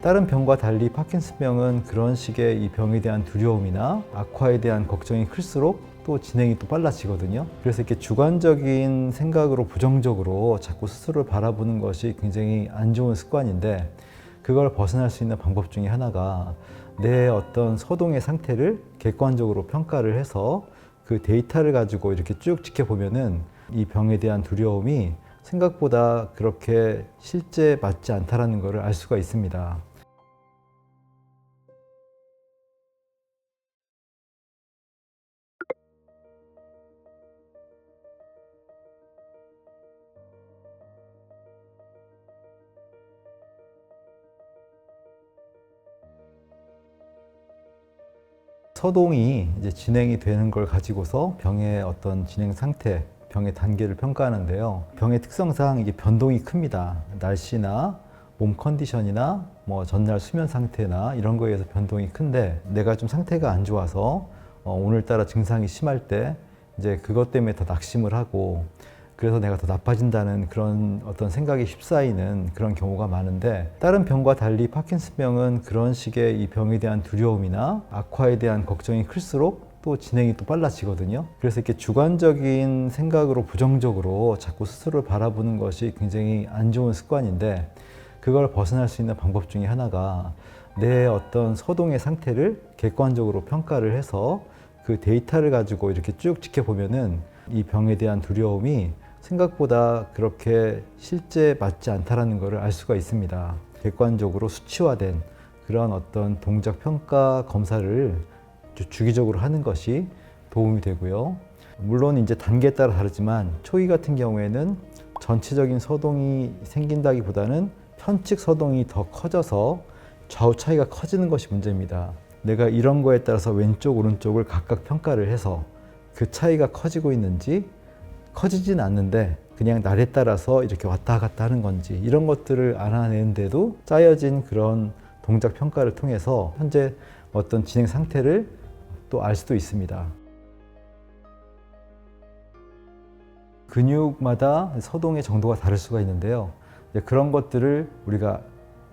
다른 병과 달리 파킨슨병은 그런 식의 이 병에 대한 두려움이나 악화에 대한 걱정이 클수록 또 진행이 또 빨라지거든요. 그래서 이렇게 주관적인 생각으로 부정적으로 자꾸 스스로를 바라보는 것이 굉장히 안 좋은 습관인데, 그걸 벗어날 수 있는 방법 중에 하나가 내 어떤 서동의 상태를 객관적으로 평가를 해서 그 데이터를 가지고 이렇게 쭉 지켜보면은 이 병에 대한 두려움이 생각보다 그렇게 실제 맞지 않다라는 것을 알 수가 있습니다. 서동이 이제 진행이 되는 걸 가지고서 병의 어떤 진행 상태, 병의 단계를 평가하는데요. 병의 특성상 이게 변동이 큽니다. 날씨나 몸 컨디션이나 뭐 전날 수면 상태나 이런 거에 의해서 변동이 큰데, 내가 좀 상태가 안 좋아서 오늘따라 증상이 심할 때 이제 그것 때문에 더 낙심을 하고, 그래서 내가 더 나빠진다는 그런 어떤 생각이 휩싸이는 그런 경우가 많은데, 다른 병과 달리 파킨슨병은 그런 식의 이 병에 대한 두려움이나 악화에 대한 걱정이 클수록 또 진행이 또 빨라지거든요. 그래서 이렇게 주관적인 생각으로 부정적으로 자꾸 스스로를 바라보는 것이 굉장히 안 좋은 습관인데, 그걸 벗어날 수 있는 방법 중에 하나가 내 어떤 서동의 상태를 객관적으로 평가를 해서 그 데이터를 가지고 이렇게 쭉 지켜보면은 이 병에 대한 두려움이 생각보다 그렇게 실제 맞지 않다라는 것을 알 수가 있습니다. 객관적으로 수치화된 그런 어떤 동작 평가 검사를 주기적으로 하는 것이 도움이 되고요. 물론 이제 단계에 따라 다르지만 초기 같은 경우에는 전체적인 서동이 생긴다기보다는 편측 서동이 더 커져서 좌우 차이가 커지는 것이 문제입니다. 내가 이런 거에 따라서 왼쪽, 오른쪽을 각각 평가를 해서 그 차이가 커지고 있는지, 커지진 않는데 그냥 날에 따라서 이렇게 왔다 갔다 하는 건지, 이런 것들을 알아내는데도 짜여진 그런 동작 평가를 통해서 현재 어떤 진행 상태를 또 알 수도 있습니다. 근육마다 서동의 정도가 다를 수가 있는데요. 그런 것들을 우리가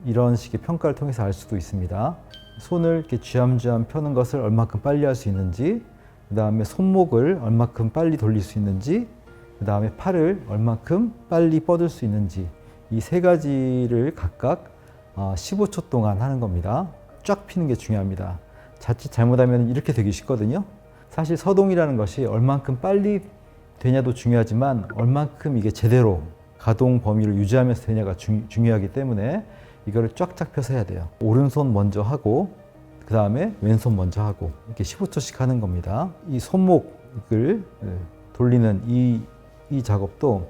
이런 식의 평가를 통해서 알 수도 있습니다. 손을 이렇게 쥐암쥐암 펴는 것을 얼마큼 빨리 할 수 있는지, 그 다음에 손목을 얼마큼 빨리 돌릴 수 있는지, 그 다음에 팔을 얼마큼 빨리 뻗을 수 있는지, 이 세 가지를 각각 15초 동안 하는 겁니다. 쫙 피는 게 중요합니다. 자칫 잘못하면 이렇게 되기 쉽거든요. 사실 서동이라는 것이 얼만큼 빨리 되냐도 중요하지만 얼만큼 이게 제대로 가동 범위를 유지하면서 되냐가 중요하기 때문에 이거를 쫙쫙 펴서 해야 돼요. 오른손 먼저 하고 그 다음에 왼손 먼저 하고 이렇게 15초씩 하는 겁니다. 이 손목을 돌리는 이 작업도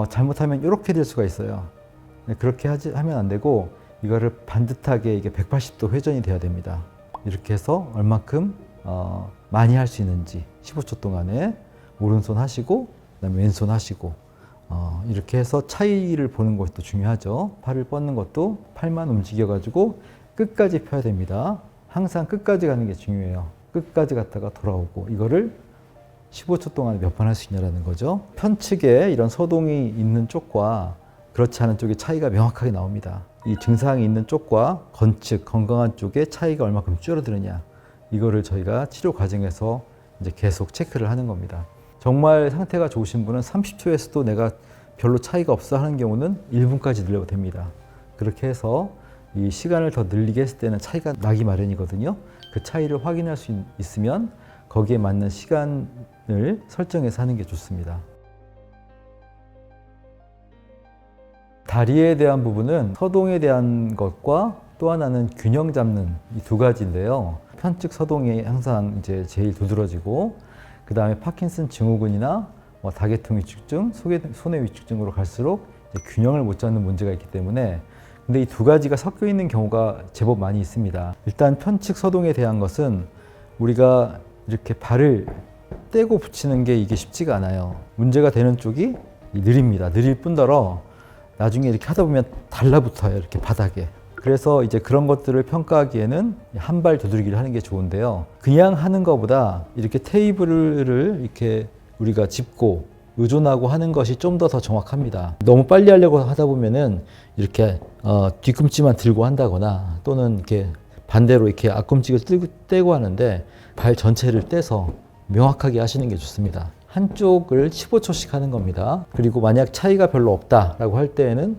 잘못하면 이렇게 될 수가 있어요. 그렇게 하면 안 되고 이거를 반듯하게 이게 180도 회전이 돼야 됩니다. 이렇게 해서 얼마큼 많이 할 수 있는지 15초 동안에 오른손 하시고 그다음에 왼손 하시고 이렇게 해서 차이를 보는 것도 중요하죠. 팔을 뻗는 것도 팔만 움직여 가지고 끝까지 펴야 됩니다. 항상 끝까지 가는 게 중요해요. 끝까지 갔다가 돌아오고, 이거를 15초 동안 몇 번 할 수 있냐라는 거죠. 편측에 이런 서동이 있는 쪽과 그렇지 않은 쪽의 차이가 명확하게 나옵니다. 이 증상이 있는 쪽과 건측, 건강한 쪽의 차이가 얼마큼 줄어드느냐, 이거를 저희가 치료 과정에서 이제 계속 체크를 하는 겁니다. 정말 상태가 좋으신 분은 30초에서도 내가 별로 차이가 없어 하는 경우는 1분까지 늘려도 됩니다. 그렇게 해서 이 시간을 더 늘리게 했을 때는 차이가 나기 마련이거든요. 그 차이를 확인할 수 있으면 거기에 맞는 시간을 설정해서 하는 게 좋습니다. 다리에 대한 부분은 서동에 대한 것과 또 하나는 균형 잡는 이 두 가지인데요. 편측 서동이 항상 이제 제일 두드러지고, 그 다음에 파킨슨 증후군이나 다계통 위축증, 손해 위축증으로 갈수록 균형을 못 잡는 문제가 있기 때문에, 근데 이 두 가지가 섞여 있는 경우가 제법 많이 있습니다. 일단 편측 서동에 대한 것은 우리가 이렇게 발을 떼고 붙이는 게 이게 쉽지가 않아요. 문제가 되는 쪽이 느립니다. 느릴 뿐더러 나중에 이렇게 하다 보면 달라붙어요. 이렇게 바닥에. 그래서 이제 그런 것들을 평가하기에는 한 발 두드리기를 하는 게 좋은데요. 그냥 하는 것보다 이렇게 테이블을 이렇게 우리가 짚고 의존하고 하는 것이 좀 더 정확합니다. 너무 빨리 하려고 하다 보면은 이렇게 뒤꿈치만 들고 한다거나 또는 이렇게 반대로 이렇게 앞꿈치를 떼고 하는데 발 전체를 떼서 명확하게 하시는 게 좋습니다. 한쪽을 15초씩 하는 겁니다. 그리고 만약 차이가 별로 없다라고 할 때에는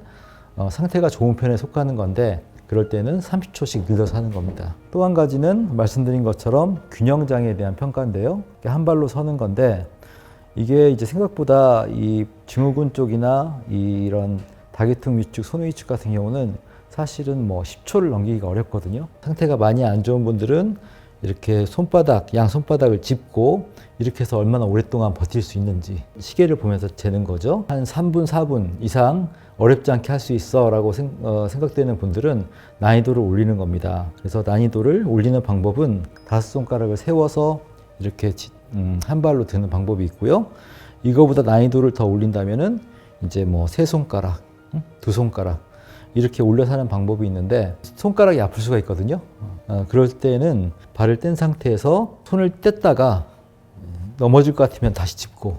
상태가 좋은 편에 속하는 건데 그럴 때는 30초씩 늘려서 하는 겁니다. 또 한 가지는 말씀드린 것처럼 균형장애에 대한 평가인데요. 한 발로 서는 건데 이게 이제 생각보다 이 증후군 쪽이나 이런 다계통 위축, 손 위축 같은 경우는 사실은 뭐 10초를 넘기기가 어렵거든요. 상태가 많이 안 좋은 분들은 이렇게 양 손바닥을 짚고 이렇게 해서 얼마나 오랫동안 버틸 수 있는지 시계를 보면서 재는 거죠. 한 3분, 4분 이상 어렵지 않게 할 수 있어 라고 생각되는 분들은 난이도를 올리는 겁니다. 그래서 난이도를 올리는 방법은 5손가락을 세워서 이렇게 한 발로 드는 방법이 있고요. 이거보다 난이도를 더 올린다면은 이제 뭐 3손가락, 2손가락 이렇게 올려서 하는 방법이 있는데 손가락이 아플 수가 있거든요. 그럴 때는 발을 뗀 상태에서 손을 뗐다가 넘어질 것 같으면 다시 짚고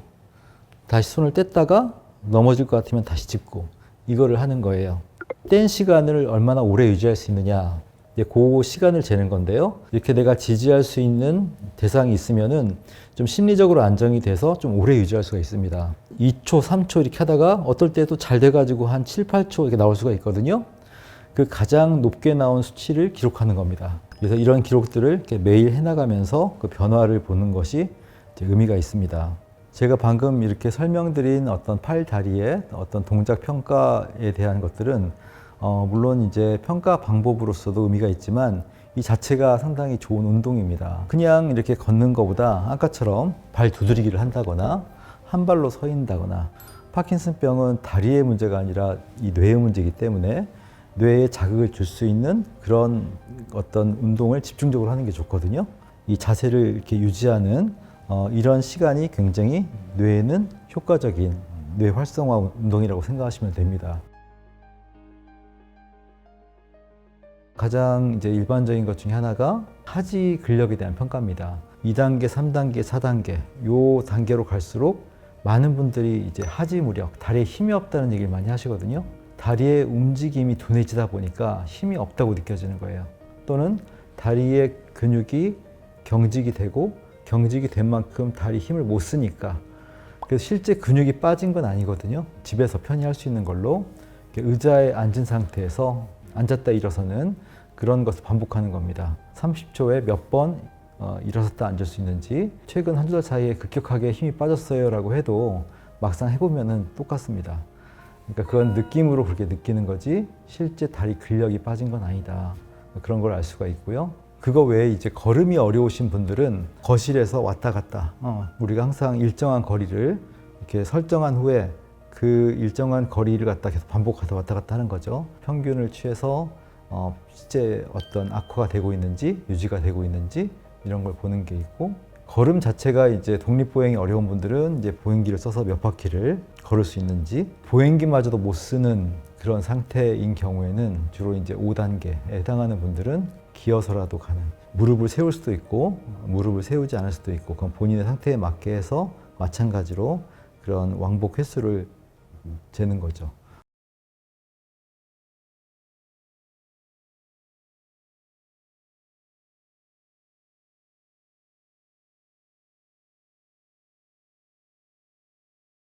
다시 손을 뗐다가 넘어질 것 같으면 다시 짚고 이거를 하는 거예요. 뗀 시간을 얼마나 오래 유지할 수 있느냐 그 시간을 재는 건데요. 이렇게 내가 지지할 수 있는 대상이 있으면은 좀 심리적으로 안정이 돼서 좀 오래 유지할 수가 있습니다. 2초, 3초 이렇게 하다가 어떨 때도 잘 돼가지고 한 7, 8초 이렇게 나올 수가 있거든요. 그 가장 높게 나온 수치를 기록하는 겁니다. 그래서 이런 기록들을 이렇게 매일 해나가면서 그 변화를 보는 것이 의미가 있습니다. 제가 방금 이렇게 설명드린 어떤 팔, 다리의 어떤 동작 평가에 대한 것들은 물론 이제 평가 방법으로서도 의미가 있지만 이 자체가 상당히 좋은 운동입니다. 그냥 이렇게 걷는 것보다 아까처럼 발 두드리기를 한다거나 한 발로 서 있다거나 파킨슨병은 다리의 문제가 아니라 이 뇌의 문제이기 때문에 뇌에 자극을 줄 수 있는 그런 어떤 운동을 집중적으로 하는 게 좋거든요. 이 자세를 이렇게 유지하는 이런 시간이 굉장히 뇌에는 효과적인 뇌 활성화 운동이라고 생각하시면 됩니다. 가장 이제 일반적인 것 중에 하나가 하지 근력에 대한 평가입니다. 2단계, 3단계, 4단계 요 단계로 갈수록 많은 분들이 이제 하지 무력, 다리에 힘이 없다는 얘기를 많이 하시거든요. 다리의 움직임이 둔해지다 보니까 힘이 없다고 느껴지는 거예요. 또는 다리의 근육이 경직이 되고 경직이 된 만큼 다리 힘을 못 쓰니까 그래서 실제 근육이 빠진 건 아니거든요. 집에서 편히 할 수 있는 걸로 의자에 앉은 상태에서 앉았다 일어서는 그런 것을 반복하는 겁니다. 30초에 몇 번 일어섰다 앉을 수 있는지 최근 한두 달 사이에 급격하게 힘이 빠졌어요 라고 해도 막상 해보면 똑같습니다. 그러니까 그건 느낌으로 그렇게 느끼는 거지 실제 다리 근력이 빠진 건 아니다. 그런 걸 알 수가 있고요. 그거 외에 이제 걸음이 어려우신 분들은 거실에서 왔다 갔다 우리가 항상 일정한 거리를 이렇게 설정한 후에 그 일정한 거리를 갖다 계속 반복해서 왔다 갔다 하는 거죠. 평균을 취해서 실제 어떤 악화가 되고 있는지 유지가 되고 있는지 이런 걸 보는 게 있고 걸음 자체가 이제 독립보행이 어려운 분들은 이제 보행기를 써서 몇 바퀴를 걸을 수 있는지 보행기마저도 못 쓰는 그런 상태인 경우에는 주로 이제 5단계에 해당하는 분들은 기어서라도 가는 무릎을 세울 수도 있고 무릎을 세우지 않을 수도 있고 그건 본인의 상태에 맞게 해서 마찬가지로 그런 왕복 횟수를 재는 거죠.